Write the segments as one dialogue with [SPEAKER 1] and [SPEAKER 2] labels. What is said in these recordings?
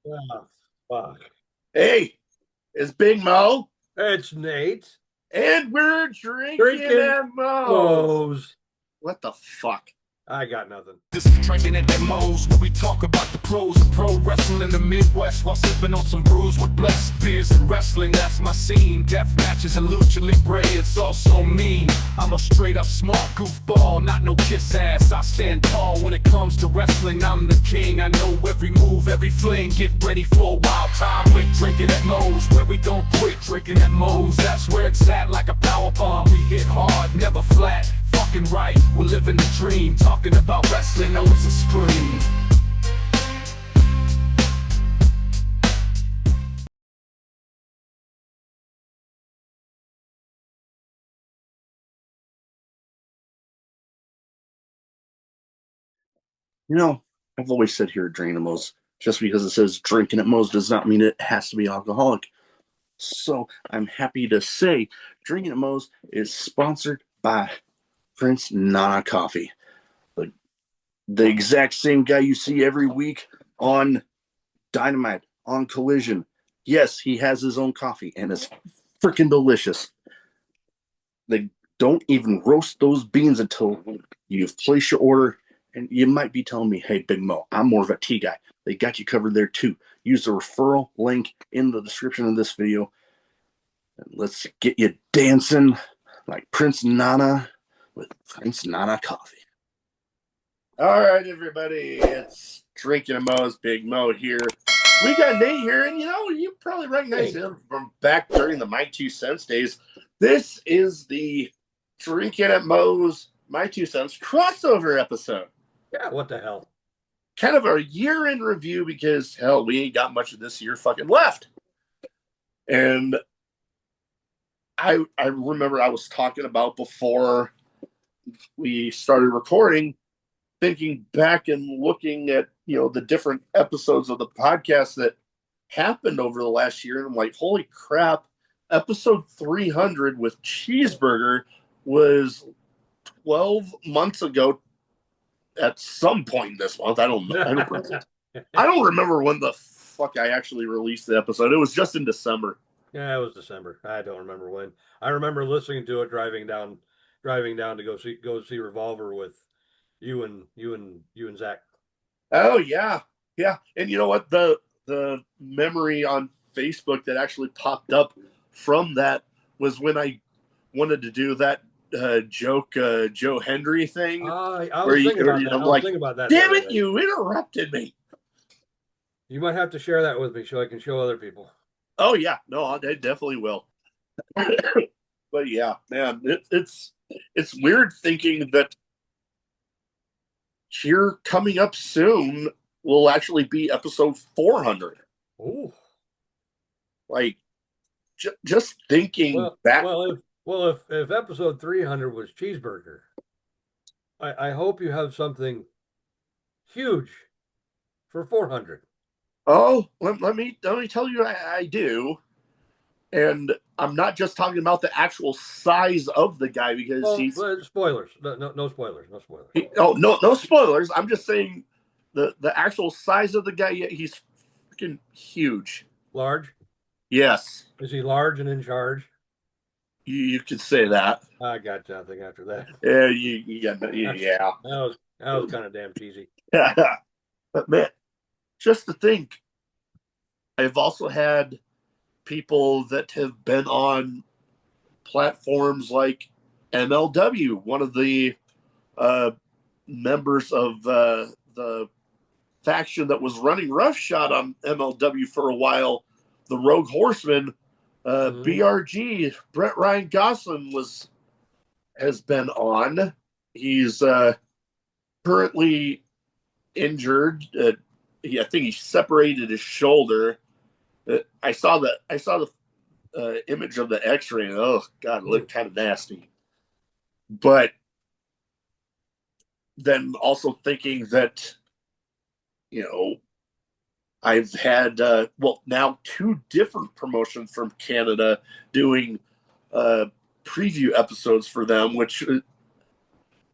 [SPEAKER 1] Oh, fuck.
[SPEAKER 2] Hey, it's Big Mo,
[SPEAKER 1] It's Nate.
[SPEAKER 2] and we're drinking
[SPEAKER 1] Drinking
[SPEAKER 2] at Mo's.
[SPEAKER 1] Mo's.
[SPEAKER 2] What the fuck?
[SPEAKER 1] I got nothing.
[SPEAKER 3] This is Drinkin' at Mo's, where we talk about the pros of pro wrestling in the Midwest while sipping on some brews with blessed beers and wrestling. That's my scene. Death matches and lucha libre, it's also mean. I'm a straight up smart goofball, not no kiss ass. I stand tall when it comes to wrestling. I'm the king. I know every move, every fling. Get ready for a wild time with Drinkin' at Mo's, where we don't quit. Drinkin' at Mo's, that's where it's at, like a power bomb. We hit hard, never flat. Fucking right, we're living the dream. Talking about wrestling, always a scream.
[SPEAKER 2] You know, I've always said here at Drinking at Mo's, just because it says drinking at Mo's does not mean it has to be alcoholic. So I'm happy to say Drinking at Mo's is sponsored by Prince Nana Coffee, the, the exact same guy you see every week on Dynamite, on Collision. Yes, he has his own coffee, and it's freaking delicious. They don't even roast those beans until you've placed your order. And you might be telling me, hey, Big Mo, I'm more of a tea guy. They got you covered there too. Use the referral link in the description of this video. And let's get you dancing like Prince Nana with Prince Nana Coffee. All right, everybody. It's Drinking a Mo's Big Mo here. We got Nate here, and you probably recognize him from back during the My Two Cents days. This is the Drinking at Mo's My Two Cents crossover episode.
[SPEAKER 1] Yeah, what the hell?
[SPEAKER 2] Kind of a year in review because, hell, we ain't got much of this year fucking left. And I remember I was talking about before we started recording, thinking back and looking at the different episodes of the podcast that happened over the last year, and I'm like, holy crap, episode 300 with Cheeseburger was 12 months ago at some point this month. I don't know. I don't remember when the fuck I actually released the episode. It was just in December.
[SPEAKER 1] Yeah, it was December. I don't remember when. I remember listening to it driving down to go see Revolver with you and Zach.
[SPEAKER 2] Oh yeah. Yeah. And you know what? The memory on Facebook that actually popped up from that was when I wanted to do that joke Joe Hendry thing
[SPEAKER 1] I
[SPEAKER 2] where
[SPEAKER 1] was thinking about that.
[SPEAKER 2] I'm
[SPEAKER 1] I was
[SPEAKER 2] like,
[SPEAKER 1] thinking about that the
[SPEAKER 2] damn
[SPEAKER 1] other
[SPEAKER 2] it,
[SPEAKER 1] day.
[SPEAKER 2] you interrupted me.
[SPEAKER 1] You might have to share that with me so I can show other people.
[SPEAKER 2] Oh yeah, no, I definitely will. But yeah, man, it's weird thinking that here coming up soon will actually be episode 400.
[SPEAKER 1] Oh,
[SPEAKER 2] Like, just thinking
[SPEAKER 1] well,
[SPEAKER 2] back.
[SPEAKER 1] well, if episode 300 was cheeseburger, I hope you have something huge for 400.
[SPEAKER 2] Oh, let me tell you, I do. And I'm not just talking about the actual size of the guy because
[SPEAKER 1] Well, spoilers. No, no, no spoilers. No spoilers.
[SPEAKER 2] oh, no spoilers. I'm just saying the actual size of the guy. Yeah, he's freaking huge.
[SPEAKER 1] Large?
[SPEAKER 2] Yes,
[SPEAKER 1] Is he large and in charge?
[SPEAKER 2] you could say that.
[SPEAKER 1] I got nothing after that.
[SPEAKER 2] Yeah, you got
[SPEAKER 1] That
[SPEAKER 2] yeah.
[SPEAKER 1] was kind of damn cheesy.
[SPEAKER 2] But man, just to think, I've also had people that have been on platforms like MLW, one of the uh, members of the faction that was running roughshod on MLW for a while, the Rogue Horseman,
[SPEAKER 1] Hmm.
[SPEAKER 2] BRG, Brett Ryan Gosselin has been on. He's currently injured. I think he separated his shoulder. I saw the image of the X-ray, and oh god, it looked kind of nasty. But then also thinking that you know I've had now two different promotions from Canada doing uh, preview episodes for them, which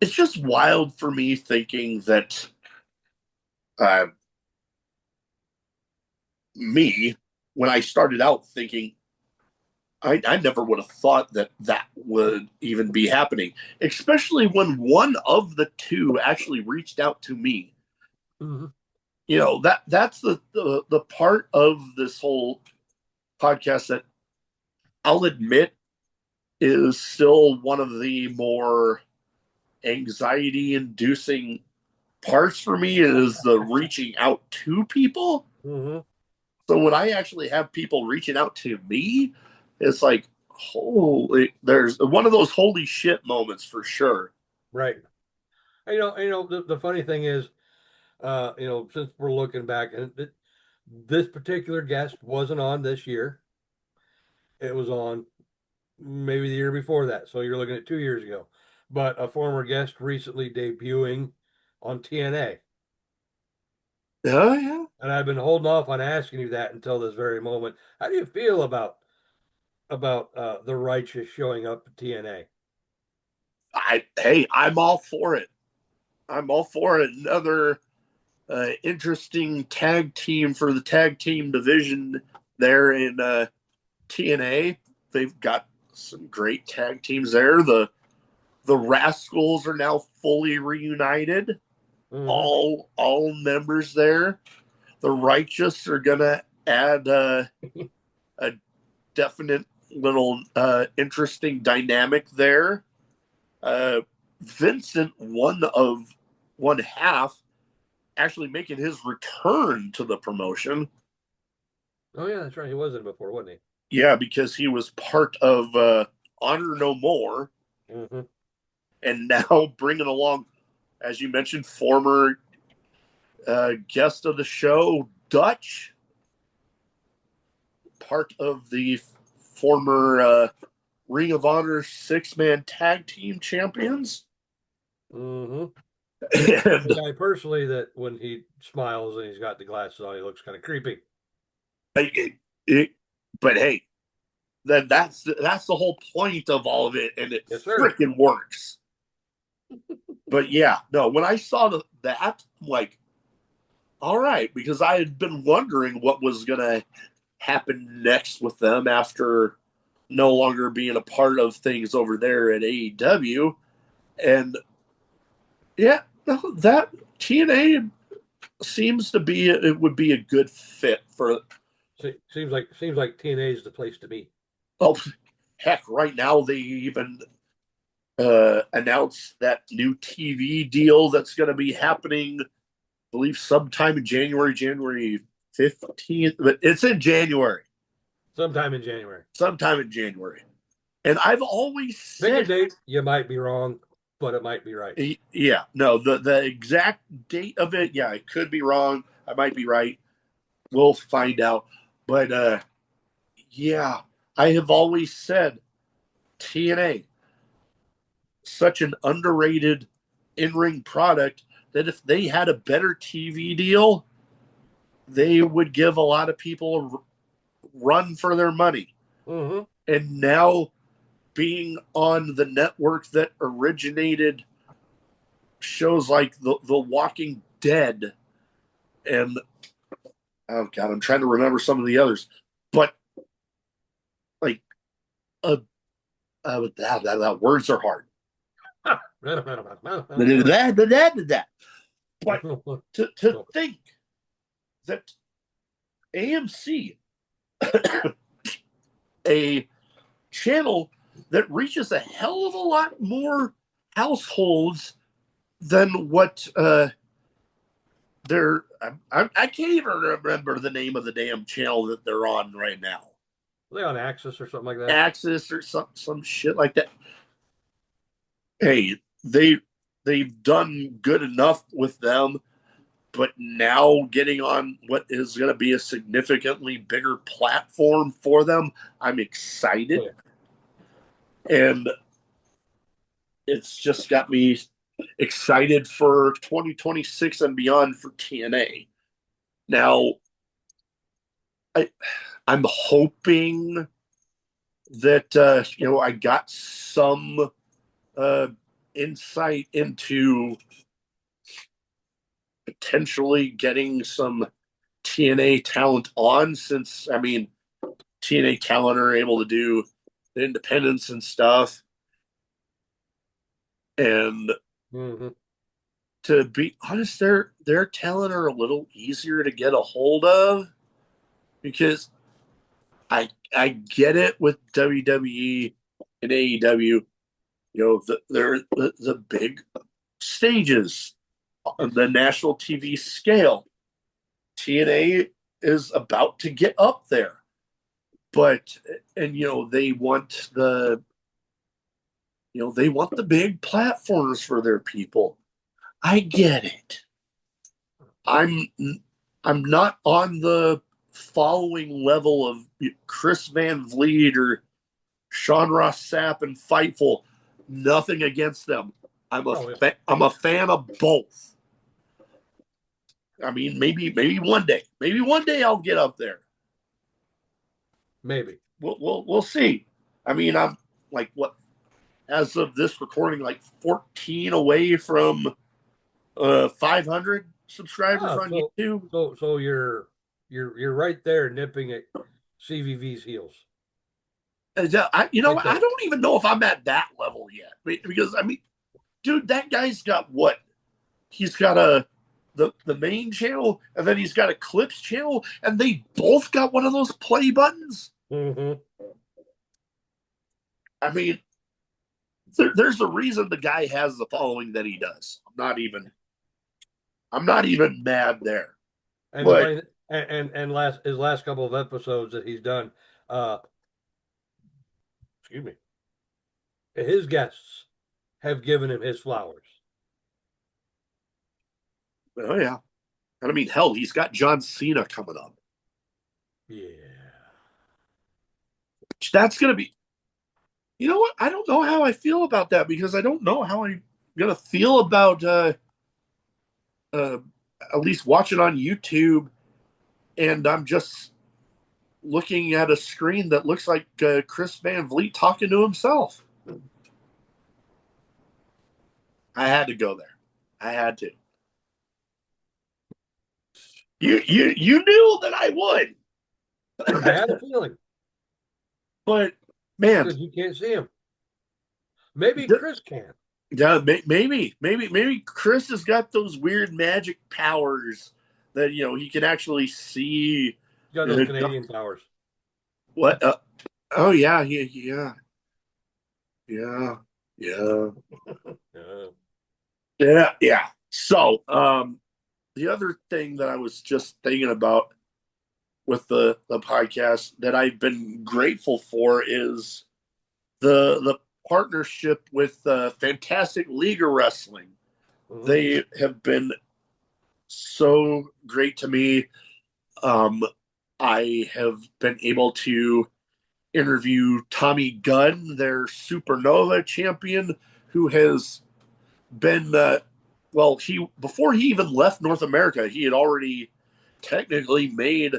[SPEAKER 2] it's just wild for me thinking that uh, me, when I started out thinking, I never would have thought that that would even be happening, especially when one of the two actually reached out to me.
[SPEAKER 1] Mm-hmm.
[SPEAKER 2] That's the part of this whole podcast that I'll admit is still one of the more anxiety inducing parts for me is the reaching out to people.
[SPEAKER 1] Mm-hmm.
[SPEAKER 2] So when I actually have people reaching out to me, it's like, holy, there's one of those holy shit moments for sure.
[SPEAKER 1] Right. The funny thing is, since we're looking back, and this particular guest wasn't on this year. It was on maybe the year before that. So you're looking at 2 years ago. But a former guest recently debuting on TNA.
[SPEAKER 2] Oh yeah.
[SPEAKER 1] And I've been holding off on asking you that until this very moment. How do you feel about the righteous showing up at TNA?
[SPEAKER 2] I'm all for it. I'm all for it. Another interesting tag team for the tag team division there in TNA. They've got some great tag teams there. The Rascals are now fully reunited.
[SPEAKER 1] Mm-hmm.
[SPEAKER 2] All members there. The Righteous are gonna add a definite little interesting dynamic there. Vincent, one half, actually making his return to the promotion.
[SPEAKER 1] Oh yeah, that's right. He was in before, wasn't
[SPEAKER 2] Yeah, because he was part of Honor No More,
[SPEAKER 1] he? Mm-hmm.
[SPEAKER 2] and now bringing along, as you mentioned, former guest of the show, Dutch, part of the former Ring of Honor 6-man tag team champions.
[SPEAKER 1] Mm-hmm.
[SPEAKER 2] And
[SPEAKER 1] The guy personally that when he smiles and he's got the glasses on, he looks kind of creepy.
[SPEAKER 2] but hey, that's the whole point of all of it, and it
[SPEAKER 1] Yes, sir.
[SPEAKER 2] freaking works. But yeah, no, when I saw that, I'm like, all right, because I had been wondering what was gonna happen next with them after no longer being a part of things over there at AEW. And yeah, no, that TNA seems to be it would be a good fit for.
[SPEAKER 1] Seems like TNA is the place to be.
[SPEAKER 2] Oh, heck, right now they even announced that new TV deal that's going to be happening, I believe, sometime in January 15th. But it's in January.
[SPEAKER 1] Sometime in January.
[SPEAKER 2] Sometime in January. And I've always
[SPEAKER 1] Pick a
[SPEAKER 2] said,
[SPEAKER 1] date. You might be wrong, but it might be right.
[SPEAKER 2] yeah, no, the exact date of it, yeah, I could be wrong. I might be right. We'll find out. But yeah, I have always said TNA, such an underrated in-ring product that if they had a better TV deal, they would give a lot of people a run for their money.
[SPEAKER 1] Mm-hmm.
[SPEAKER 2] And now being on the network that originated shows like the Walking Dead and oh god, I'm trying to remember some of the others, but like that words are hard. But to think that AMC, a channel that reaches a hell of a lot more households than what they're. I can't even remember the name of the damn channel that they're on right now.
[SPEAKER 1] Are they on Axis or something like that?
[SPEAKER 2] Axis or some shit like that. Hey, they've done good enough with them, but now getting on what is going to be a significantly bigger platform for them, I'm excited.
[SPEAKER 1] Oh, yeah.
[SPEAKER 2] And it's just got me excited for 2026 and beyond for TNA. Now, I'm hoping that I got some insight into potentially getting some TNA talent on, since I mean TNA talent are able to do the independence and stuff. And
[SPEAKER 1] Mm-hmm.
[SPEAKER 2] to be honest, their talent are a little easier to get a hold of, because I get it with WWE and AEW. You know, they're the big stages on the national TV scale. TNA is about to get up there, but and they want the big platforms for their people. I get it. I'm I'm not on the following level of Chris Van Vliet or Sean Ross Sapp and Fightful. Nothing against them.
[SPEAKER 1] Oh yeah.
[SPEAKER 2] I'm a fan of both. I mean, maybe one day I'll get up there.
[SPEAKER 1] Maybe.
[SPEAKER 2] We'll see. I mean, I'm like what, as of this recording, like 14 away from 500 subscribers on YouTube.
[SPEAKER 1] So you're right there nipping at CVV's heels.
[SPEAKER 2] You know,
[SPEAKER 1] Right
[SPEAKER 2] I
[SPEAKER 1] there.
[SPEAKER 2] don't even know if I'm at that level yet, because I mean, dude, that guy's got what? He's got the main channel, and then he's got a clips channel, and they both got one of those play buttons.
[SPEAKER 1] Mm-hmm.
[SPEAKER 2] I mean, there's a reason the guy has the following that he does. I'm not even mad there.
[SPEAKER 1] And the
[SPEAKER 2] But
[SPEAKER 1] funny and his last couple of episodes that he's done, uh, excuse me, his guests have given him his flowers.
[SPEAKER 2] oh yeah, and I mean, hell, he's got John Cena coming up.
[SPEAKER 1] Yeah.
[SPEAKER 2] That's gonna be. You know what? I don't know how I feel about that, because I don't know how I'm gonna feel about uh, at least watching on YouTube, and I'm just looking at a screen that looks like Chris Van Vliet talking to himself. I had to go there. I had to. You knew that I would.
[SPEAKER 1] I had a feeling
[SPEAKER 2] But man,
[SPEAKER 1] because you can't see him. Maybe Chris can.
[SPEAKER 2] yeah, maybe Chris has got those weird magic powers that he can actually see.
[SPEAKER 1] He's got those Canadian powers.
[SPEAKER 2] What? Oh yeah, yeah, yeah, yeah, yeah. So, the other thing that I was just thinking about with the podcast that I've been grateful for is the partnership with Fantastic League of Wrestling.
[SPEAKER 1] Mm-hmm.
[SPEAKER 2] They have been so great to me. I have been able to interview Tommy Gunn, their Supernova champion, who has been he before he even left North America, he had already technically made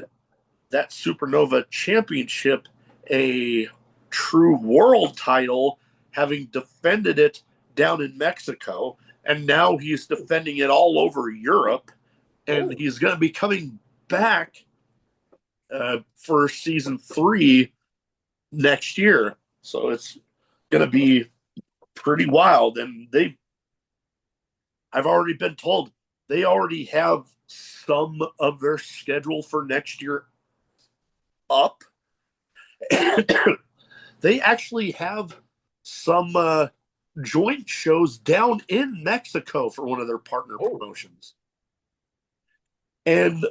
[SPEAKER 2] that Supernova championship a true world title, having defended it down in Mexico, and now he's defending it all over Europe, and he's going to be coming back for season 3 next year. So it's going to be pretty wild. And I've already been told they already have some of their schedule for next year up. They actually have some joint shows down in Mexico for one of their partner promotions. And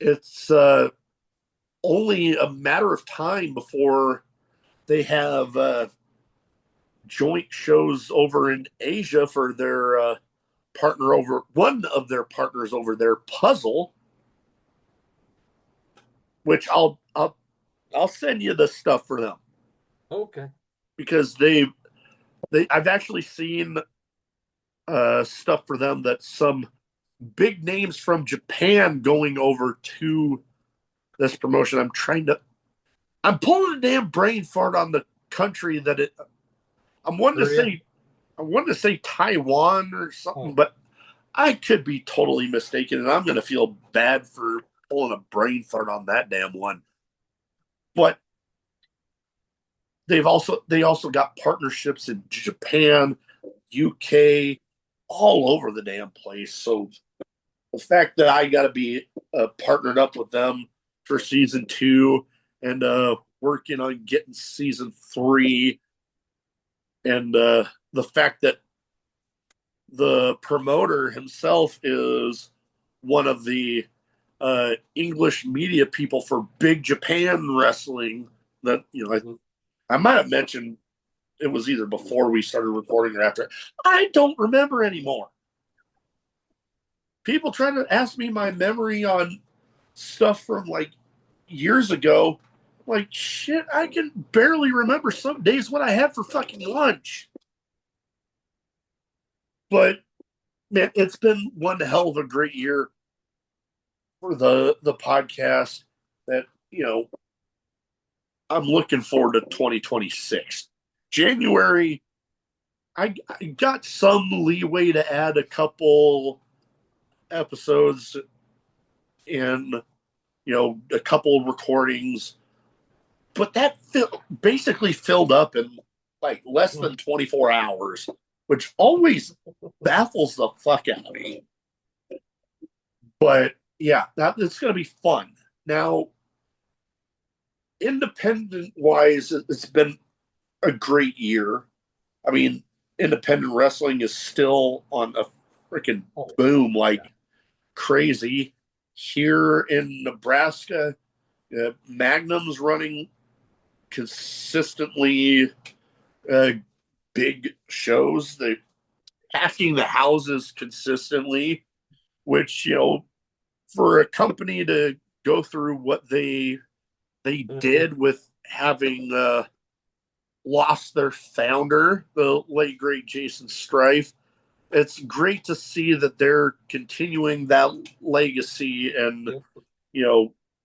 [SPEAKER 2] it's only a matter of time before they have joint shows over in Asia for their one of their partners over there, Puzzle, which I'll send you the stuff for them.
[SPEAKER 1] Okay.
[SPEAKER 2] Because I've actually seen stuff for them that some big names from Japan going over to this promotion. I'm pulling a damn brain fart on the country that I'm wanting to say Taiwan or something, but I could be totally mistaken, and I'm going to feel bad for pulling a brain fart on that damn one. But they also got partnerships in Japan, UK, all over the damn place. So the fact that I got to be partnered up with them for season 2 and working on getting season 3, and the fact that the promoter himself is one of the English media people for Big Japan Wrestling. That I might have mentioned it was either before we started recording or after. I don't remember anymore. People trying to ask me my memory on stuff from like years ago. Like, shit, I can barely remember some days what I had for fucking lunch. But man, it's been one hell of a great year for the podcast. That I'm looking forward to 2026. January, I got some leeway to add a couple episodes in, a couple recordings, but that basically filled up in like less than 24 hours, which always baffles the fuck out of me. But yeah, it's going to be fun. Now, independent wise, it's been a great year. I mean, independent wrestling is still on a freaking boom like crazy. Here in Nebraska, Magnum's running consistently big shows. They're packing the houses consistently, which, for a company to go through what they did with having lost their founder, the late great Jason Strife, it's great to see that they're continuing that legacy and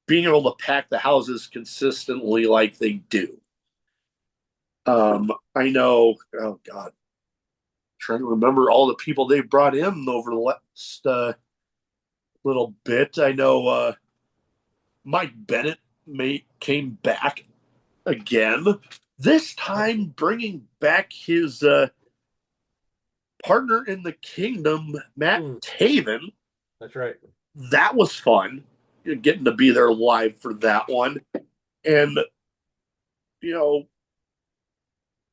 [SPEAKER 2] being able to pack the houses consistently like they do. I know, oh God, trying to remember all the people they've brought in over the last little bit. I know Mike Bennett came back again, this time bringing back his partner in the kingdom, Matt Taven.
[SPEAKER 1] That's right.
[SPEAKER 2] That was fun, getting to be there live for that one. And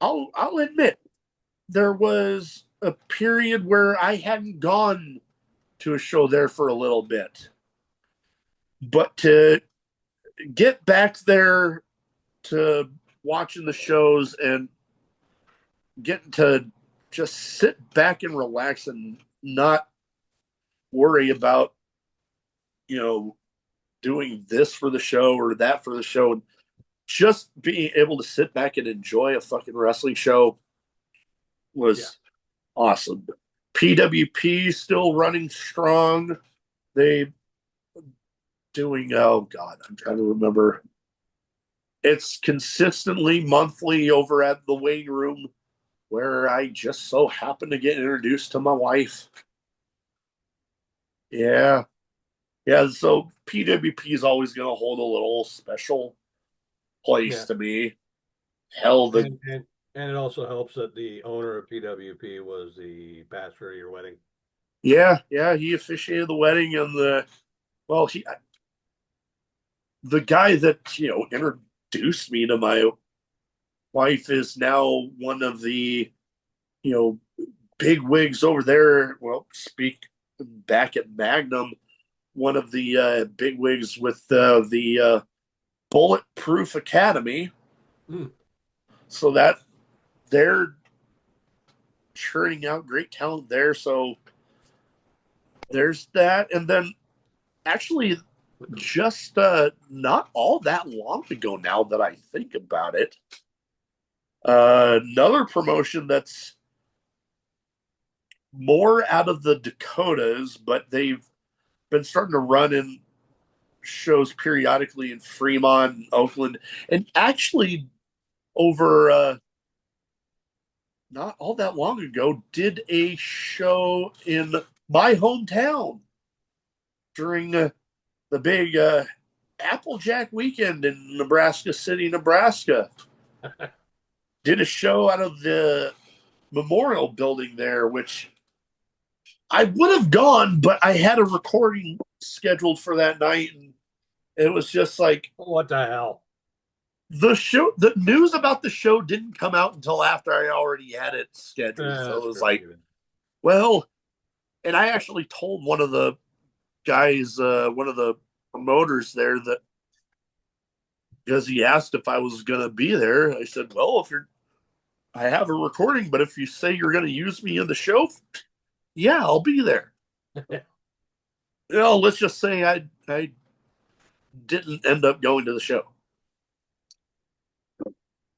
[SPEAKER 2] I'll admit there was a period where I hadn't gone to a show there for a little bit, but to get back there to watching the shows and getting to just sit back and relax and not worry about doing this for the show or that for the show, and just being able to sit back and enjoy a fucking wrestling show was awesome. PWP still running strong. They doing, oh God, I'm trying to remember. It's consistently monthly over at the waiting room, where I just so happen to get introduced to my wife. Yeah. Yeah, so PWP is always going to hold a little special place to me. Hell,
[SPEAKER 1] and it also helps that the owner of PWP was the pastor at your wedding.
[SPEAKER 2] Yeah, he officiated the wedding, and the guy that introduced me to my wife is now one of the big wigs over there. Well, speak back at Magnum, one of the big wigs with the Bulletproof Academy. So that they're churning out great talent there. So there's that. And then actually just not all that long ago now that I think about it, another promotion that's more out of the Dakotas, but they've been starting to run in shows periodically in Fremont, Oakland, and actually over not all that long ago did a show in my hometown during the big Applejack weekend in Nebraska City, Nebraska. Did a show out of the memorial building there, which I would have gone, but I had a recording scheduled for that night, and it was just like
[SPEAKER 1] What the hell?
[SPEAKER 2] the news about the show didn't come out until after I already had it scheduled. So it was like, well, and I actually told one of the guys, one of the promoters there, that because he asked if I was going to be there, I said, well, I have a recording, but if you say you're going to use me in the show, yeah, I'll be there. Let's just say I didn't end up going to the show.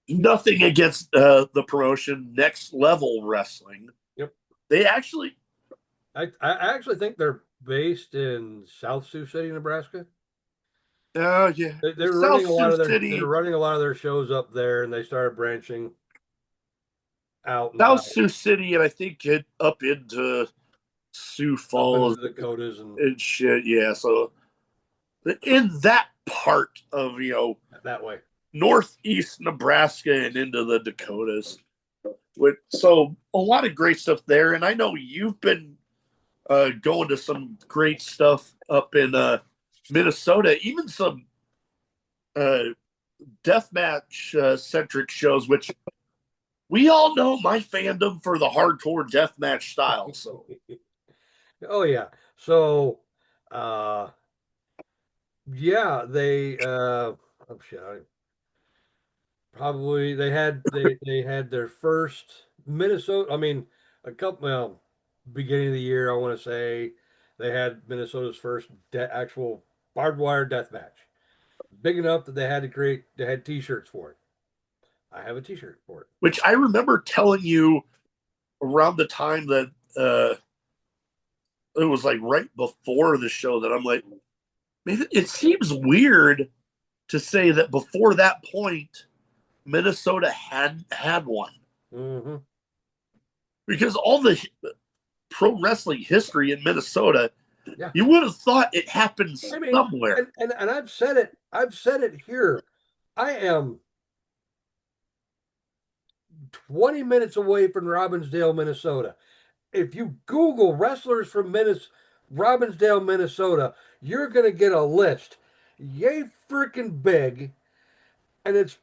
[SPEAKER 2] Nothing against the promotion, Next Level Wrestling.
[SPEAKER 1] Yep.
[SPEAKER 2] They actually,
[SPEAKER 1] I actually think they're based in South Sioux City, Nebraska.
[SPEAKER 2] yeah,
[SPEAKER 1] They're running they're running a lot of their shows up there, and they started branching out
[SPEAKER 2] South Sioux City, and I think it up into Sioux Falls,
[SPEAKER 1] the Dakotas
[SPEAKER 2] and shit. Yeah, so in that part of
[SPEAKER 1] that way,
[SPEAKER 2] northeast Nebraska and into the Dakotas. So a lot of great stuff there, and I know you've been going to some great stuff up in Minnesota, even some deathmatch centric shows, which we all know my fandom for the hardcore deathmatch style. So,
[SPEAKER 1] oh yeah, so yeah, they oh shit, probably they had their first Minnesota. I mean, beginning of the year, I want to say they had Minnesota's first actual barbed wire death match, big enough that they had T-shirts for it. I have a T-shirt for it,
[SPEAKER 2] which I remember telling you around the time that it was like right before the show that I'm like, man, it seems weird to say that before that point Minnesota had one.
[SPEAKER 1] Mm-hmm.
[SPEAKER 2] Because all the pro wrestling history in Minnesota,
[SPEAKER 1] yeah,
[SPEAKER 2] you would have thought it happened somewhere.
[SPEAKER 1] And I've said it here. I am 20 minutes away from Robbinsdale, Minnesota. If you Google wrestlers from Robbinsdale, Minnesota, you're going to get a list yay freaking big, and it's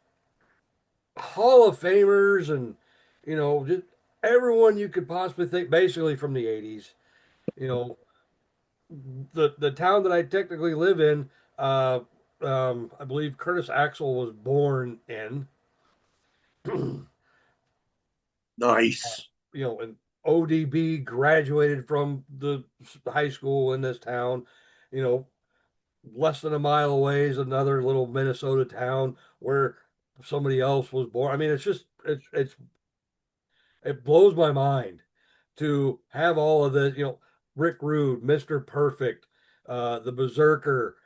[SPEAKER 1] Hall of Famers and just everyone you could possibly think, basically from the 80s. The town that I technically live in, I believe Curtis Axel was born in.
[SPEAKER 2] Nice.
[SPEAKER 1] And ODB graduated from the high school in this town. Less than a mile away is another little Minnesota town where somebody else was born. I mean, it's just it blows my mind to have all of this. Rick Rude, Mr. Perfect, the Berserker,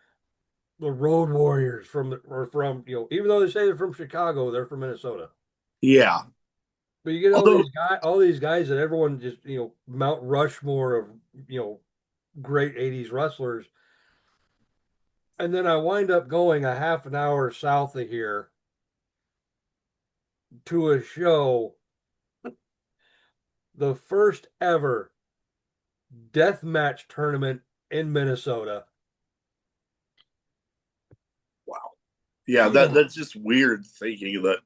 [SPEAKER 1] the Road Warriors from even though they say they're from Chicago, they're from Minnesota.
[SPEAKER 2] Yeah.
[SPEAKER 1] But you get all these guys that everyone just Mount Rushmore of great 80s wrestlers. And then I wind up going a half an hour south of here to a show, the first ever death match tournament in Minnesota.
[SPEAKER 2] Wow. Yeah, that's just weird thinking that.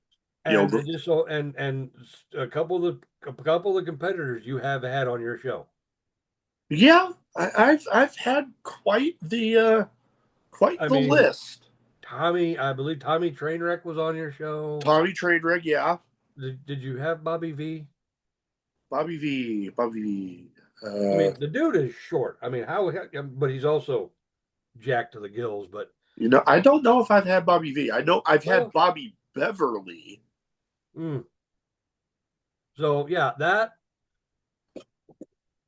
[SPEAKER 1] And and a couple of the competitors you have had on your show.
[SPEAKER 2] Yeah, I've had quite the list.
[SPEAKER 1] I believe Tommy Trainwreck was on your show.
[SPEAKER 2] Tommy Trainwreck, yeah.
[SPEAKER 1] Did you have Bobby V?
[SPEAKER 2] Bobby V.
[SPEAKER 1] I mean, the dude is short. I mean, but he's also jacked to the gills. But
[SPEAKER 2] I don't know if I've had Bobby V. I know I've had Bobby Beverly.
[SPEAKER 1] So yeah,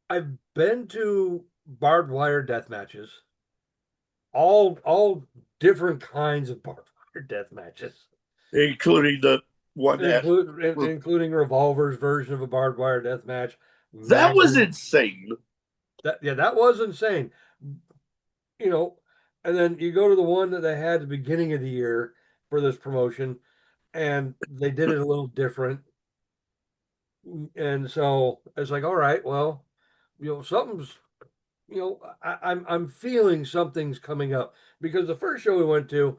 [SPEAKER 1] I've been to barbed wire death matches, all different kinds of barbed wire death matches,
[SPEAKER 2] including the one
[SPEAKER 1] including Revolver's version of a barbed wire death match.
[SPEAKER 2] That was insane.
[SPEAKER 1] That was insane. And then you go to the one that they had at the beginning of the year for this promotion, and they did it a little different. And so it's like, all right, well, something's, I'm feeling something's coming up because the first show we went to,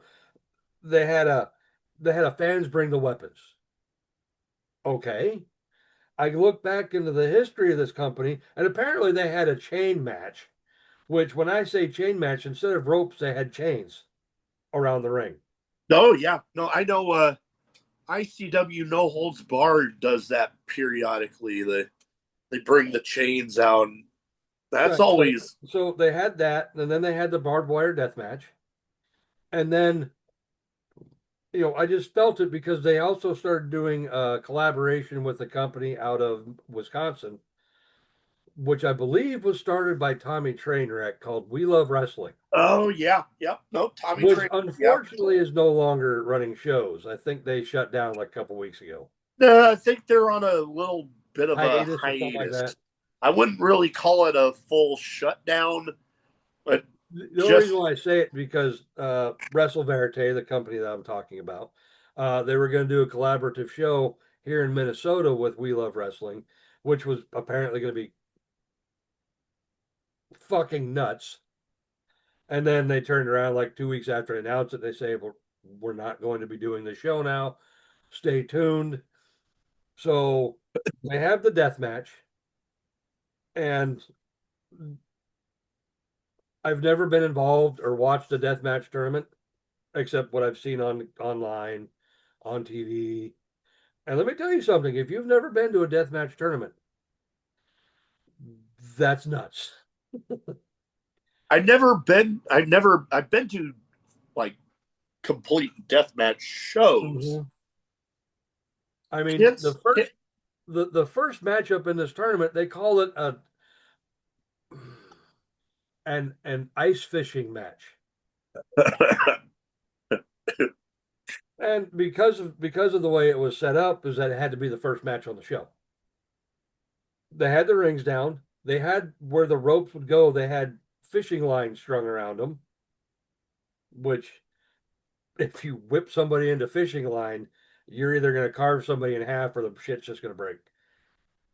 [SPEAKER 1] they had a they had a fans bring the weapons. Okay. I look back into the history of this company, and apparently they had a chain match, which when I say chain match, instead of ropes, they had chains around the ring.
[SPEAKER 2] Oh yeah, no, I know. ICW No Holds Barred does that periodically. They bring the chains out. And that's
[SPEAKER 1] Right. So
[SPEAKER 2] always
[SPEAKER 1] so they had that, and then they had the barbed wire death match. And then, I just felt it because they also started doing a collaboration with a company out of Wisconsin, which I believe was started by Tommy Trainwreck called We Love Wrestling,
[SPEAKER 2] oh yeah, yep. No, Tommy
[SPEAKER 1] which
[SPEAKER 2] Train. Yep.
[SPEAKER 1] unfortunately is no longer running shows. I think they shut down like a couple weeks ago.
[SPEAKER 2] I think they're on a little bit of a
[SPEAKER 1] Hiatus or something like
[SPEAKER 2] hiatus.
[SPEAKER 1] that.
[SPEAKER 2] I wouldn't really call it a full shutdown, but
[SPEAKER 1] The only reason
[SPEAKER 2] just
[SPEAKER 1] why I say it because Wrestle Verite, the company that I'm talking about, they were going to do a collaborative show here in Minnesota with We Love Wrestling, which was apparently going to be fucking nuts. And then they turned around like 2 weeks after they announced it. They say, well, we're not going to be doing the show now. Stay tuned. So they have the death match, and I've never been involved or watched a death match tournament except what I've seen on online, on TV. And let me tell you something: if you've never been to a death match tournament, that's nuts.
[SPEAKER 2] I've been to like complete deathmatch shows.
[SPEAKER 1] Mhm. I mean,
[SPEAKER 2] Kids, kid,
[SPEAKER 1] the first matchup in this tournament, they call it an ice fishing match. And because of the way it was set up, is that it had to be the first match on the show. They had the rings down. They had where the ropes would go. They had fishing lines strung around them, which if you whip somebody into fishing line, you're either going to carve somebody in half or the shit's just going to break.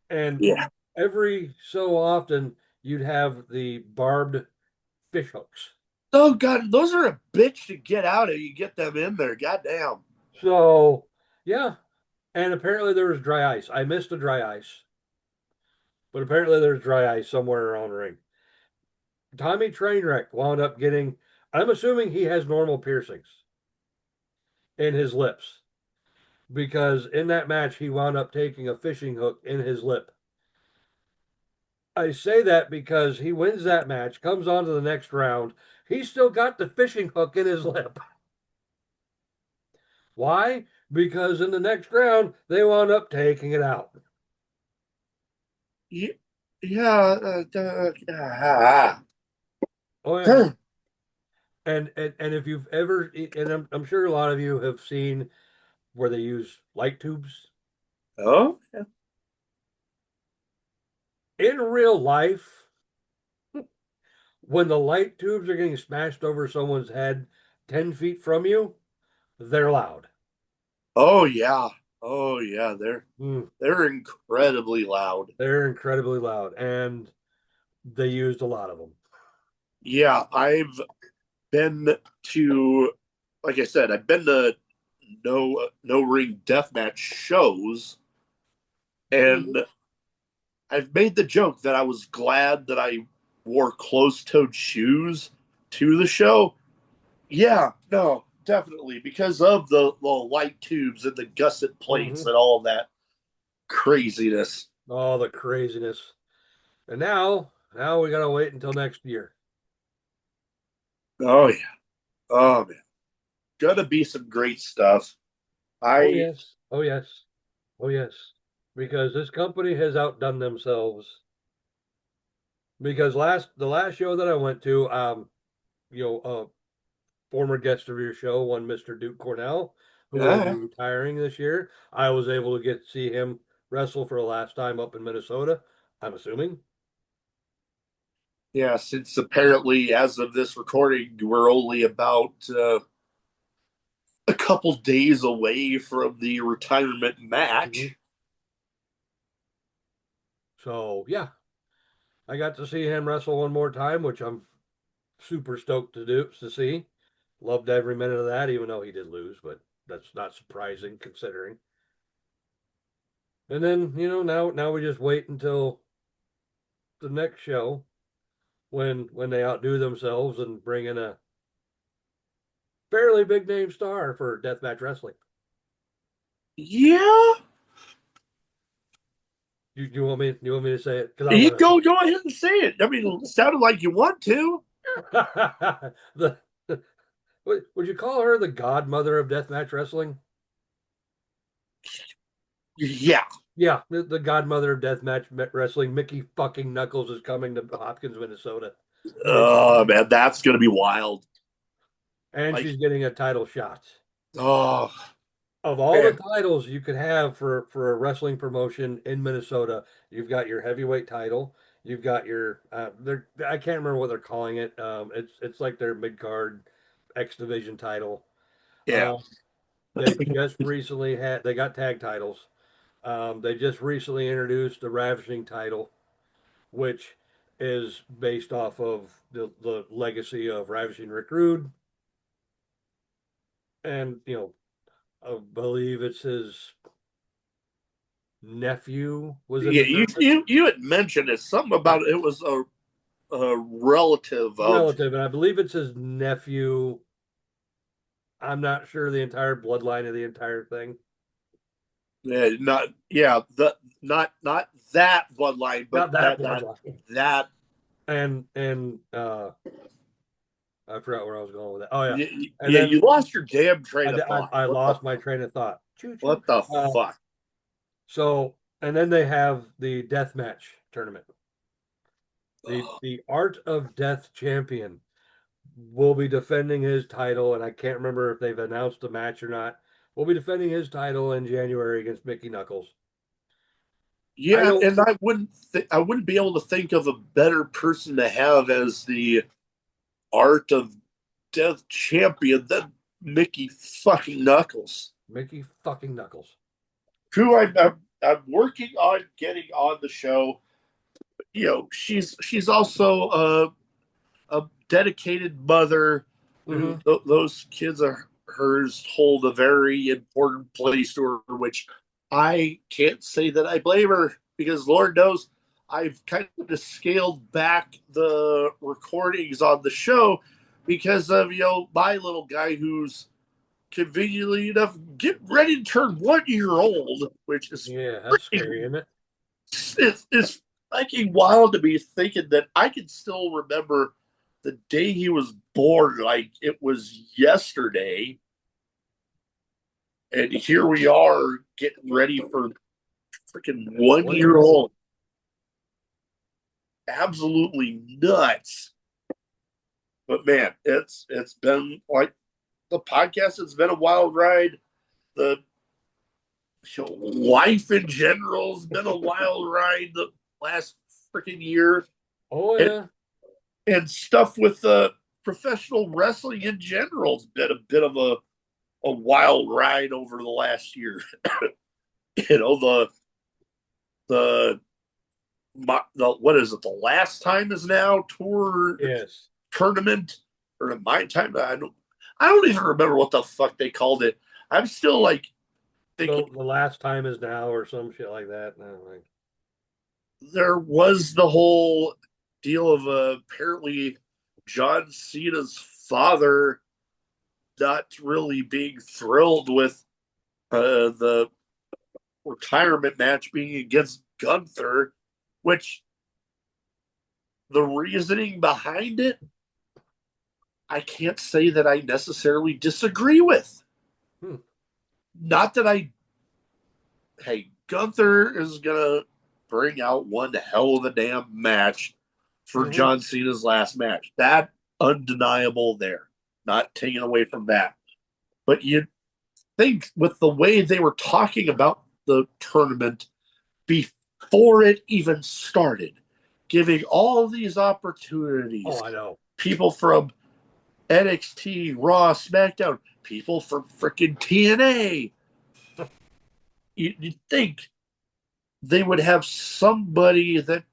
[SPEAKER 1] And
[SPEAKER 2] yeah.
[SPEAKER 1] every so often, you'd have the barbed fish hooks.
[SPEAKER 2] Oh god, those are a bitch to get out of. You get them in there, goddamn.
[SPEAKER 1] So, yeah. And apparently there was dry ice. I missed the dry ice, but apparently there's dry ice somewhere around the ring. Tommy Trainwreck wound up getting, I'm assuming he has normal piercings in his lips because in that match he wound up taking a fishing hook in his lip. I say that because he wins that match, comes on to the next round. He's still got the fishing hook in his lip. Why? Because in the next round, they wound up taking it out.
[SPEAKER 2] Yeah, yeah.
[SPEAKER 1] Oh, yeah. And if you've ever, and I'm sure a lot of you have seen where they use light tubes.
[SPEAKER 2] Oh,
[SPEAKER 1] In real life, when the light tubes are getting smashed over someone's head 10 feet from you, they're loud.
[SPEAKER 2] oh yeah, oh yeah.
[SPEAKER 1] Mm,
[SPEAKER 2] They're incredibly loud.
[SPEAKER 1] they're incredibly loud, and they used a lot of them.
[SPEAKER 2] Yeah, I've been to, like I said, I've been to no ring deathmatch shows, and
[SPEAKER 1] Mhm.
[SPEAKER 2] I've made the joke that I was glad that I wore closed-toed shoes to the show. Yeah, no, definitely because of the light tubes and the gusset plates
[SPEAKER 1] Mhm.
[SPEAKER 2] and all of that craziness.
[SPEAKER 1] All the craziness. And now we gotta wait until next year.
[SPEAKER 2] Oh yeah, oh man, gonna be some great stuff.
[SPEAKER 1] Oh
[SPEAKER 2] I
[SPEAKER 1] yes. Oh yes. Oh yes. Because this company has outdone themselves. Because the last show that I went to, former guest of your show, one Mr. Duke Cornell, who will be
[SPEAKER 2] yeah,
[SPEAKER 1] retiring this year. I was able to get to see him wrestle for the last time up in Minnesota, I'm assuming.
[SPEAKER 2] Yeah, since apparently, as of this recording, we're only about a couple days away from the retirement
[SPEAKER 1] Mhm.
[SPEAKER 2] match.
[SPEAKER 1] So yeah, I got to see him wrestle one more time, which I'm super stoked to see. Loved every minute of that, even though he did lose, but that's not surprising considering. And then, now we just wait until the next show when they outdo themselves and bring in a fairly big name star for deathmatch wrestling.
[SPEAKER 2] Yeah,
[SPEAKER 1] You want me to say it? Because I'm
[SPEAKER 2] you
[SPEAKER 1] gonna.
[SPEAKER 2] go ahead and say it. I mean, it sounded like you want to.
[SPEAKER 1] the would you call her the godmother of deathmatch wrestling?
[SPEAKER 2] Yeah.
[SPEAKER 1] Yeah, the godmother of deathmatch wrestling. Mickey fucking Knuckles is coming to Hopkins, Minnesota, and
[SPEAKER 2] Oh man, that's gonna be wild. Like,
[SPEAKER 1] she's getting a title shot.
[SPEAKER 2] oh
[SPEAKER 1] Of all the
[SPEAKER 2] man,
[SPEAKER 1] titles you could have for a wrestling promotion in Minnesota, you've got your heavyweight title. You've got your I can't remember what they're calling it. It's like their mid card X division title.
[SPEAKER 2] yeah,
[SPEAKER 1] Um, they got tag titles. They just recently introduced the Ravishing title, which is based off of the legacy of Ravishing Rick Rude, and I believe it's his nephew was in
[SPEAKER 2] yeah.
[SPEAKER 1] the
[SPEAKER 2] You
[SPEAKER 1] tournament.
[SPEAKER 2] you you had mentioned it. Something
[SPEAKER 1] Yeah,
[SPEAKER 2] about it was a relative of.
[SPEAKER 1] relative, and I believe it's his nephew. I'm not sure the entire bloodline of the entire thing.
[SPEAKER 2] Yeah, not yeah, the not that bloodline, but
[SPEAKER 1] Not that bloodline.
[SPEAKER 2] that
[SPEAKER 1] And I forgot where I was going with that. Oh yeah, and
[SPEAKER 2] yeah,
[SPEAKER 1] then
[SPEAKER 2] you lost your damn train
[SPEAKER 1] I
[SPEAKER 2] of
[SPEAKER 1] I,
[SPEAKER 2] thought.
[SPEAKER 1] I lost my train of thought. Choo choo.
[SPEAKER 2] What the
[SPEAKER 1] Uh,
[SPEAKER 2] fuck?
[SPEAKER 1] so and then they have the death match tournament. The Art of Death champion will be defending his title, and I can't remember if they've announced a match or not. Will be defending his title in January against Mickey Knuckles. I
[SPEAKER 2] Yeah,
[SPEAKER 1] don't.
[SPEAKER 2] and I wouldn't be able to think of a better person to have as the Art of Death champion than Mickey fucking Knuckles,
[SPEAKER 1] Mickey fucking Knuckles.
[SPEAKER 2] who I'm working on getting on the show. You know, she's also a dedicated mother who
[SPEAKER 1] Mm-hmm.
[SPEAKER 2] those kids are hers hold a very important place to her, which I can't say that I blame her because Lord knows I've kind of scaled back the recordings on the show because of my little guy who's conveniently enough getting ready to turn 1 year old, which is
[SPEAKER 1] Yeah, that's scary,
[SPEAKER 2] freaking
[SPEAKER 1] isn't it?
[SPEAKER 2] it's fucking wild to be thinking that I can still remember the day he was born like it was yesterday. And here we are getting ready for freaking one
[SPEAKER 1] One
[SPEAKER 2] year
[SPEAKER 1] year old.
[SPEAKER 2] old. Absolutely nuts. But man, it's been like the podcast, it's been a wild ride. The life in general has been a wild ride the last freaking year.
[SPEAKER 1] Oh
[SPEAKER 2] And
[SPEAKER 1] yeah.
[SPEAKER 2] stuff with professional wrestling in general has been a bit of a wild ride over the last year. The the what is it? The last time is now tour
[SPEAKER 1] Yes.
[SPEAKER 2] tournament or my time. I don't even remember what the fuck they called it. I'm still like thinking
[SPEAKER 1] The last time is now or some shit like that. No, like,
[SPEAKER 2] there was the whole deal of apparently John Cena's father not really being thrilled with the retirement match being against Gunther, which the reasoning behind it, I can't say that I necessarily disagree with.
[SPEAKER 1] hmm.
[SPEAKER 2] Not that hey, Gunther is going to bring out one hell of a damn match for
[SPEAKER 1] Mm-hmm.
[SPEAKER 2] John Cena's last match. That undeniable there. Not taken away from that. But you think with the way they were talking about the tournament before it even started, giving all these opportunities.
[SPEAKER 1] Oh, I know.
[SPEAKER 2] People from NXT, Raw, SmackDown, people from freaking TNA. You'd think they would have somebody that,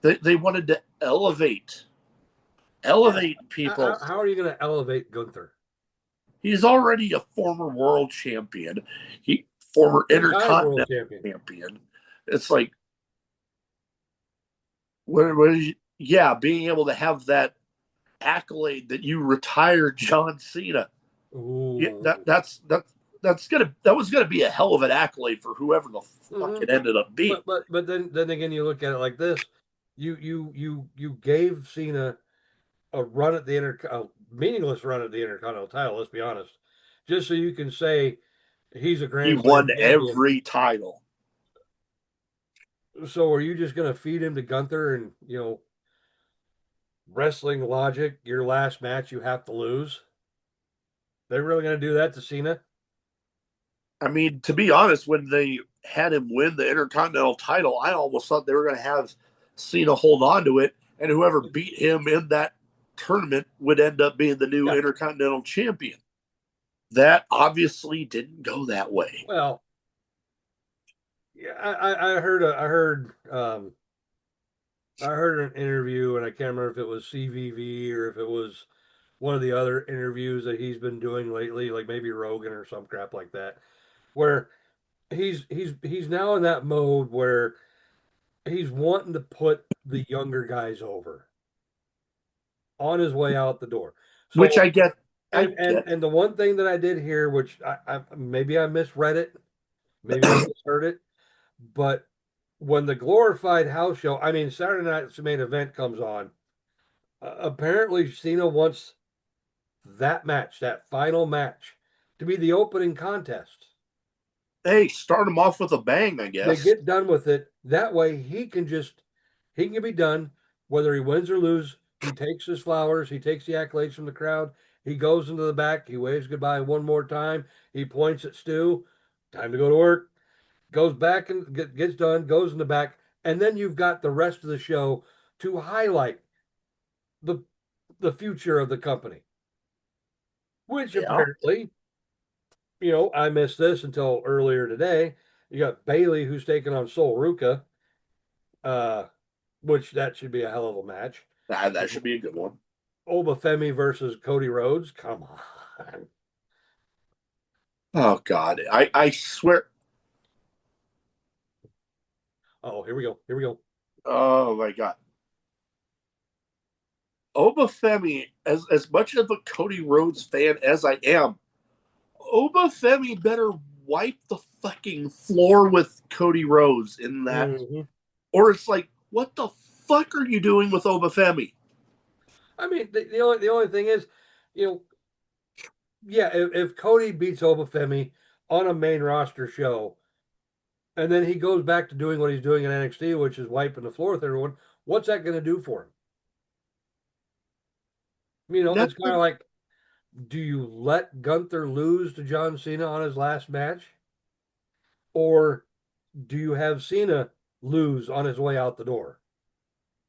[SPEAKER 2] they wanted to elevate people.
[SPEAKER 1] How are you going to elevate Gunther?
[SPEAKER 2] He's already a former world champion. Former
[SPEAKER 1] World
[SPEAKER 2] Intercontinental champion. It's like, being able to have that accolade that you retired John Cena.
[SPEAKER 1] Ooh.
[SPEAKER 2] Yeah, that was gonna be a hell of an accolade for whoever the fuck it ended up being.
[SPEAKER 1] But then again, you look at it like this: you gave Cena a run at a meaningless run at the Intercontinental title. Let's be honest, just so you can say he's a
[SPEAKER 2] He
[SPEAKER 1] Grand
[SPEAKER 2] won
[SPEAKER 1] Slam champion.
[SPEAKER 2] every title.
[SPEAKER 1] So are you just going to feed him to Gunther and wrestling logic? Your last match, you have to lose. They're really going to do that to Cena?
[SPEAKER 2] I mean, to be honest, when they had him win the Intercontinental title, I almost thought they were going to have Cena hold on to it, and whoever beat him in that tournament would end up being the new Intercontinental champion. That obviously didn't go that way.
[SPEAKER 1] Well, yeah, I heard an interview, and I can't remember if it was CVV or if it was one of the other interviews that he's been doing lately, like maybe Rogan or some crap like that, where he's now in that mode where he's wanting to put the younger guys over on his way out the door. So,
[SPEAKER 2] which I get.
[SPEAKER 1] And the one thing that I did hear, which I maybe I misread it, maybe I misheard it, but when the glorified house show, I mean Saturday night's main event comes on, apparently Cena wants that match, that final match, to be the opening contest.
[SPEAKER 2] Hey, start him off with a bang, I guess.
[SPEAKER 1] They get done with it. That way he can be done, whether he wins or loses. He takes his flowers, he takes the accolades from the crowd, he goes into the back, he waves goodbye one more time, he points at Stu, time to go to work, goes back and gets done, goes in the back, and then you've got the rest of the show to highlight the future of the company. Which apparently, I missed this until earlier today. You got Bailey who's taking on Sol Ruka, which that should be a hell of a match.
[SPEAKER 2] That should be a good one.
[SPEAKER 1] Obafemi versus Cody Rhodes. Come on.
[SPEAKER 2] Oh God, I swear.
[SPEAKER 1] Oh, here we go.
[SPEAKER 2] Oh my God. Obafemi, as much of a Cody Rhodes fan as I am, Obafemi better wipe the fucking floor with Cody Rhodes in that. Mm-hmm. Or it's like, what the fuck are you doing with Obafemi?
[SPEAKER 1] I mean, the only thing is, if Cody beats Obafemi on a main roster show, and then he goes back to doing what he's doing in NXT, which is wiping the floor with everyone, what's that going to do for him? It's kind of like, do you let Gunther lose to John Cena on his last match? Or do you have Cena lose on his way out the door?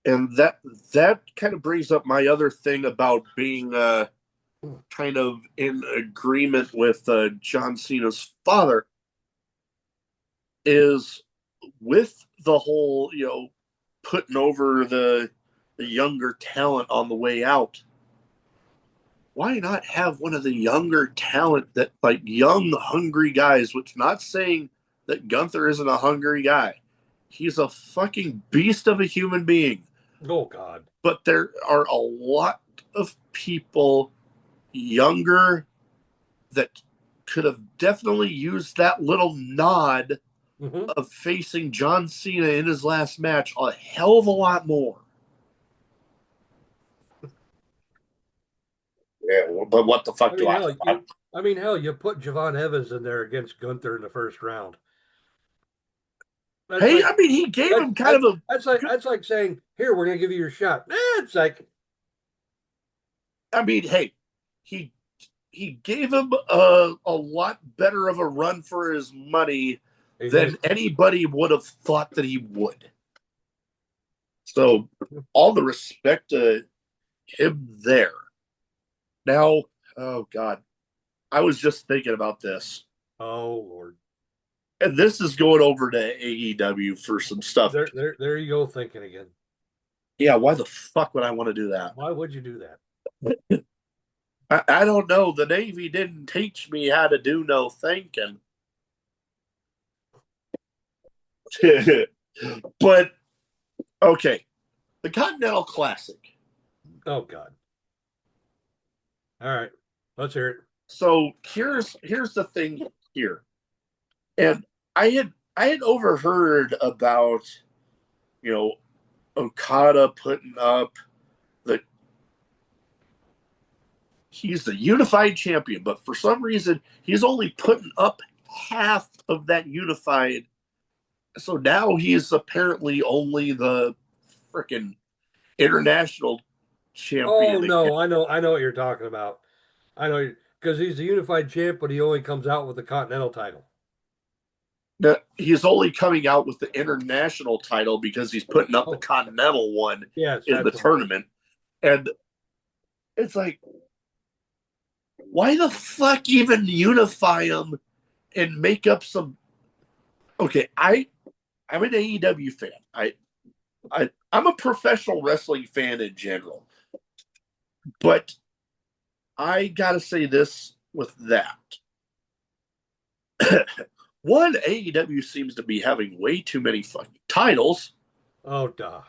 [SPEAKER 2] And that kind of brings up my other thing about being kind of in agreement with John Cena's father is with the whole, putting over the younger talent on the way out. Why not have one of the younger talent that, like, young, hungry guys, which not saying that Gunther isn't a hungry guy. He's a fucking beast of a human being.
[SPEAKER 1] Oh, God.
[SPEAKER 2] But there are a lot of people younger that could have definitely used that little nod of facing John Cena in his last match a hell of a lot more. Yeah, but what the fuck
[SPEAKER 1] hell, you put Javon Evans in there against Gunther in the first round.
[SPEAKER 2] He gave him kind of a...
[SPEAKER 1] That's like saying, here, we're going to give you your shot. It's like...
[SPEAKER 2] he gave him a lot better of a run for his money than anybody would have thought that he would. So all the respect to him there. Now, oh God, I was just thinking about this.
[SPEAKER 1] Oh Lord.
[SPEAKER 2] And this is going over to AEW for some stuff.
[SPEAKER 1] There you go, thinking again.
[SPEAKER 2] Yeah, why the fuck would I want to do that?
[SPEAKER 1] Why would you do that?
[SPEAKER 2] I don't know. The Navy didn't teach me how to do no thinking. But okay, the Continental Classic.
[SPEAKER 1] Oh God. All right, let's hear it.
[SPEAKER 2] So here's the thing here, and I had overheard about Okada putting up the he's the unified champion, but for some reason he's only putting up half of that unified. So now he's apparently only the freaking international
[SPEAKER 1] Oh
[SPEAKER 2] champion again.
[SPEAKER 1] no, I know what you're talking about. I know because he's the unified champ, but he only comes out with the Continental title.
[SPEAKER 2] Now, he's only coming out with the international title because he's putting up the
[SPEAKER 1] Oh
[SPEAKER 2] continental one
[SPEAKER 1] yes,
[SPEAKER 2] in the
[SPEAKER 1] that's what it is.
[SPEAKER 2] tournament. And it's like, why the fuck even unify them and make up some? Okay, I'm an AEW fan. I'm a professional wrestling fan in general, but I gotta say this with that. One, AEW seems to be having way too many fucking titles,
[SPEAKER 1] Oh duh.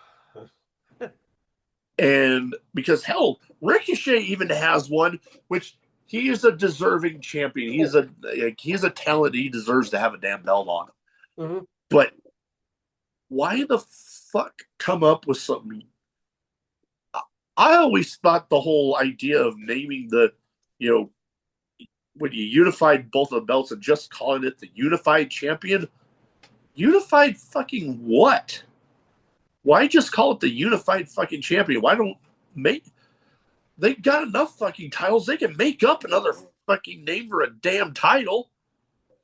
[SPEAKER 2] and because hell, Ricochet even has one, which he is a deserving champion. He's a talent. He deserves to have a damn belt on.
[SPEAKER 1] Mm-hmm.
[SPEAKER 2] But why the fuck come up with something? I always thought the whole idea of naming you know, when you unified both of the belts and just calling it the unified champion, unified fucking what? Why just call it the unified fucking champion? Why don't make they got enough fucking titles? They can make up another fucking name for a damn title.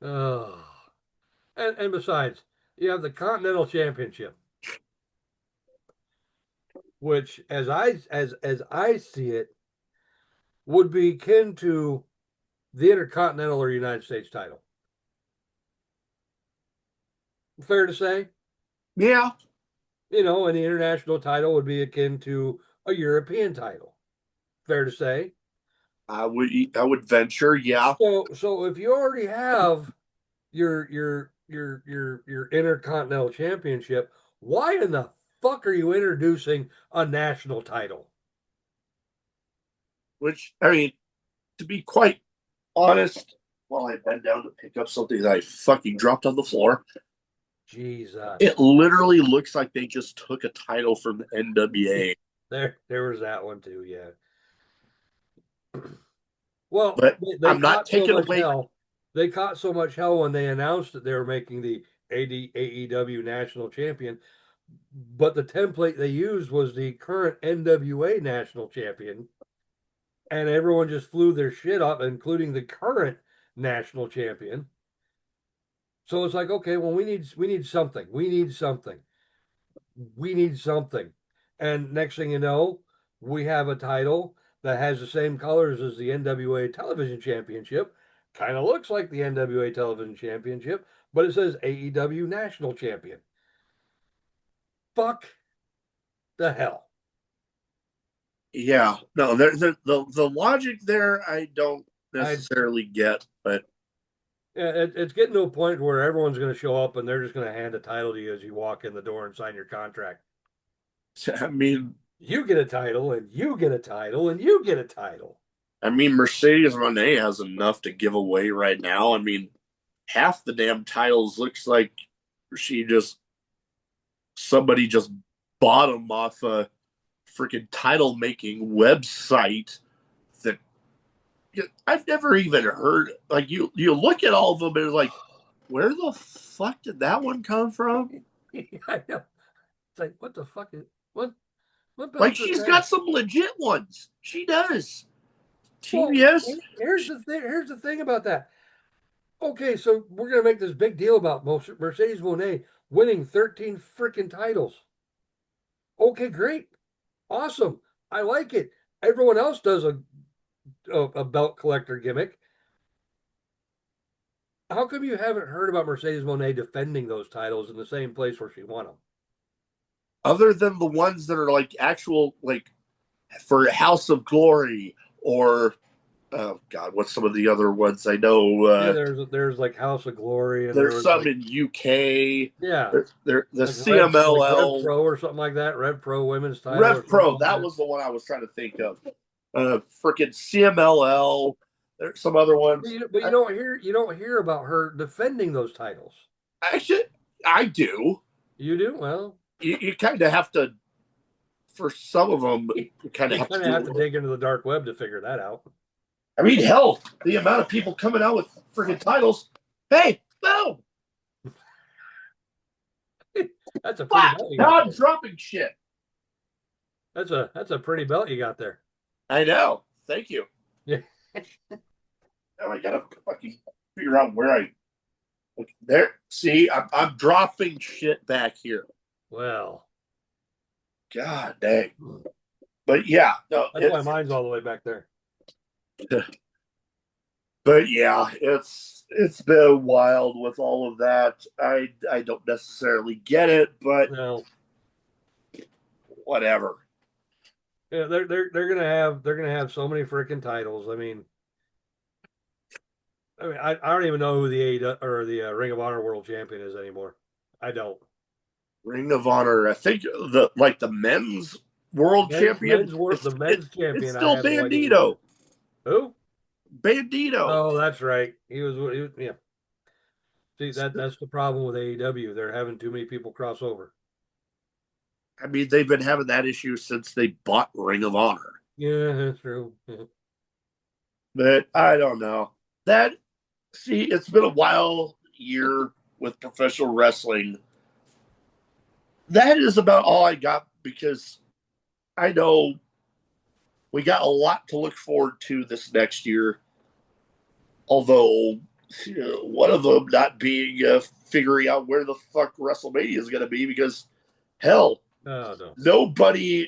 [SPEAKER 1] Oh, and besides, you have the Continental Championship, which, as I see it, would be akin to the Intercontinental or United States title. Fair to say,
[SPEAKER 2] Yeah,
[SPEAKER 1] and the international title would be akin to a European title. Fair to say.
[SPEAKER 2] I would venture. Yeah,
[SPEAKER 1] So if you already have your Intercontinental Championship, why in the fuck are you introducing a national title?
[SPEAKER 2] which I mean, to be quite honest, while I bent down to pick up something that I fucking dropped on the floor,
[SPEAKER 1] Jesus.
[SPEAKER 2] it literally looks like they just took a title from the NWA.
[SPEAKER 1] There was that one too, yeah. Well,
[SPEAKER 2] But
[SPEAKER 1] they
[SPEAKER 2] I'm not
[SPEAKER 1] caught so
[SPEAKER 2] taking
[SPEAKER 1] much
[SPEAKER 2] away.
[SPEAKER 1] hell. They caught so much hell when they announced that they were making the AEW National Champion, but the template they used was the current NWA National Champion, and everyone just flew their shit up, including the current national champion. So it's like, okay, well, we need something. We need something. We need something. And next thing you know, we have a title that has the same colors as the NWA Television Championship. Kind of looks like the NWA Television Championship, but it says AEW National Champion. Fuck the hell.
[SPEAKER 2] Yeah, no, the logic there I don't
[SPEAKER 1] I
[SPEAKER 2] necessarily get, but
[SPEAKER 1] it's getting to a point where everyone's going to show up and they're just going to hand a title to you as you walk in the door and sign your contract.
[SPEAKER 2] I mean,
[SPEAKER 1] You get a title, and you get a title, and you get a title.
[SPEAKER 2] Mercedes Monet has enough to give away right now. I mean, half the damn titles looks like she just somebody just bought them off a freaking title making website that I've never even heard. Like you look at all of them and it's like, where the fuck did that one come from?
[SPEAKER 1] I know. It's like, what the fuck is what
[SPEAKER 2] Like
[SPEAKER 1] belts is
[SPEAKER 2] she's got
[SPEAKER 1] that?
[SPEAKER 2] some legit ones. She does.
[SPEAKER 1] Well,
[SPEAKER 2] TBS.
[SPEAKER 1] here's the thing. Here's the thing about that. Okay, so we're gonna make this big deal about Mercedes Monet winning 13 freaking titles. Okay, great. Awesome. I like it. Everyone else does a belt collector gimmick. How come you haven't heard about Mercedes Moné defending those titles in the same place where she won them?
[SPEAKER 2] Other than the ones that are like actual, like for House of Glory or oh God, what's some of the other ones I know?
[SPEAKER 1] Yeah, there's like House of Glory, and there
[SPEAKER 2] There's
[SPEAKER 1] was
[SPEAKER 2] some
[SPEAKER 1] like,
[SPEAKER 2] in UK.
[SPEAKER 1] yeah,
[SPEAKER 2] The
[SPEAKER 1] like Rev
[SPEAKER 2] CMLL,
[SPEAKER 1] Pro or something like that. Rev Pro women's title or
[SPEAKER 2] Rev
[SPEAKER 1] something
[SPEAKER 2] Pro.
[SPEAKER 1] like
[SPEAKER 2] That
[SPEAKER 1] that.
[SPEAKER 2] was the one I was trying to think of. Freaking CMLL. There's some other ones.
[SPEAKER 1] But you don't hear about her defending those titles.
[SPEAKER 2] Actually, I do.
[SPEAKER 1] You do? Well,
[SPEAKER 2] You kind of have to, for some of them, you kind of
[SPEAKER 1] you
[SPEAKER 2] have to
[SPEAKER 1] kind of have to
[SPEAKER 2] do.
[SPEAKER 1] dig into the dark web to figure that out.
[SPEAKER 2] I mean, hell, the amount of people coming out with freaking titles. Hey, boom!
[SPEAKER 1] That's a pretty
[SPEAKER 2] Fuck!
[SPEAKER 1] belt you
[SPEAKER 2] Now
[SPEAKER 1] got
[SPEAKER 2] I'm
[SPEAKER 1] there.
[SPEAKER 2] dropping shit.
[SPEAKER 1] That's a pretty belt you got there.
[SPEAKER 2] I know. Thank you.
[SPEAKER 1] Yeah.
[SPEAKER 2] Now I gotta fucking figure out where I. Look, there. See, I'm dropping shit back here.
[SPEAKER 1] Well,
[SPEAKER 2] God dang. But yeah, no,
[SPEAKER 1] that's why mine's all the way back there.
[SPEAKER 2] but yeah, it's been wild with all of that. I don't necessarily get it, but
[SPEAKER 1] No,
[SPEAKER 2] whatever.
[SPEAKER 1] yeah, they're gonna have so many freaking titles. I don't even know who the or the Ring of Honor World Champion is anymore. I don't.
[SPEAKER 2] Ring of Honor. I think the men's world champion.
[SPEAKER 1] The men's
[SPEAKER 2] It's
[SPEAKER 1] champion. I
[SPEAKER 2] still
[SPEAKER 1] have no idea who it is.
[SPEAKER 2] Bandito.
[SPEAKER 1] Who?
[SPEAKER 2] Bandito.
[SPEAKER 1] Oh, that's right. He was. Yeah. See that's the problem with AEW. They're having too many people cross over.
[SPEAKER 2] I mean, they've been having that issue since they bought Ring of Honor.
[SPEAKER 1] Yeah, that's true. Yeah.
[SPEAKER 2] But I don't know. That see, it's been a wild year with professional wrestling. That is about all I got because I know we got a lot to look forward to this next year. Although one of them not being figuring out where the fuck WrestleMania is going to be because hell,
[SPEAKER 1] Oh no.
[SPEAKER 2] nobody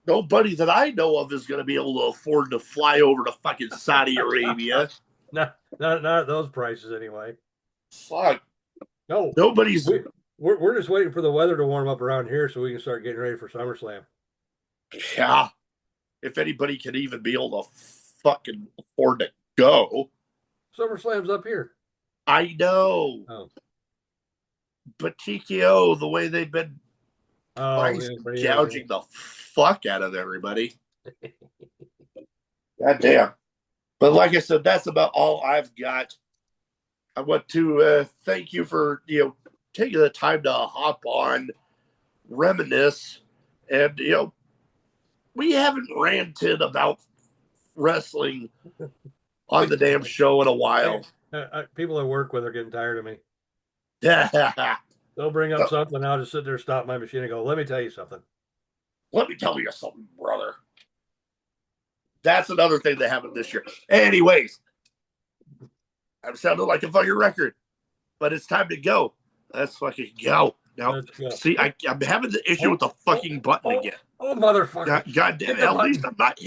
[SPEAKER 2] that I know of is going to be able to afford to fly over to fucking Saudi Arabia.
[SPEAKER 1] Not at those prices anyway.
[SPEAKER 2] Fuck.
[SPEAKER 1] No,
[SPEAKER 2] Nobody's.
[SPEAKER 1] we're just waiting for the weather to warm up around here so we can start getting ready for SummerSlam.
[SPEAKER 2] Yeah. If anybody can even be able to fucking afford to go.
[SPEAKER 1] SummerSlam's up here.
[SPEAKER 2] I know.
[SPEAKER 1] Oh.
[SPEAKER 2] But TKO, the way they've been gouging the fuck out of everybody. God damn. But like I said, that's about all I've got. I want to thank you for taking the time to hop on, reminisce, and we haven't ranted about wrestling on the damn show in a while.
[SPEAKER 1] People I work with are getting tired of me.
[SPEAKER 2] Yeah.
[SPEAKER 1] They'll bring up something, I'll just sit there, stop my machine, and go, "Let me tell you something."
[SPEAKER 2] Let me tell you something, brother. That's another thing that happened this year. Anyways, I'm sounding like a fucking record, but it's time to go. Let's fucking go. Now, see, I'm having the issue with the fucking button again.
[SPEAKER 1] Oh, motherfucker.
[SPEAKER 2] God damn it. At least I'm not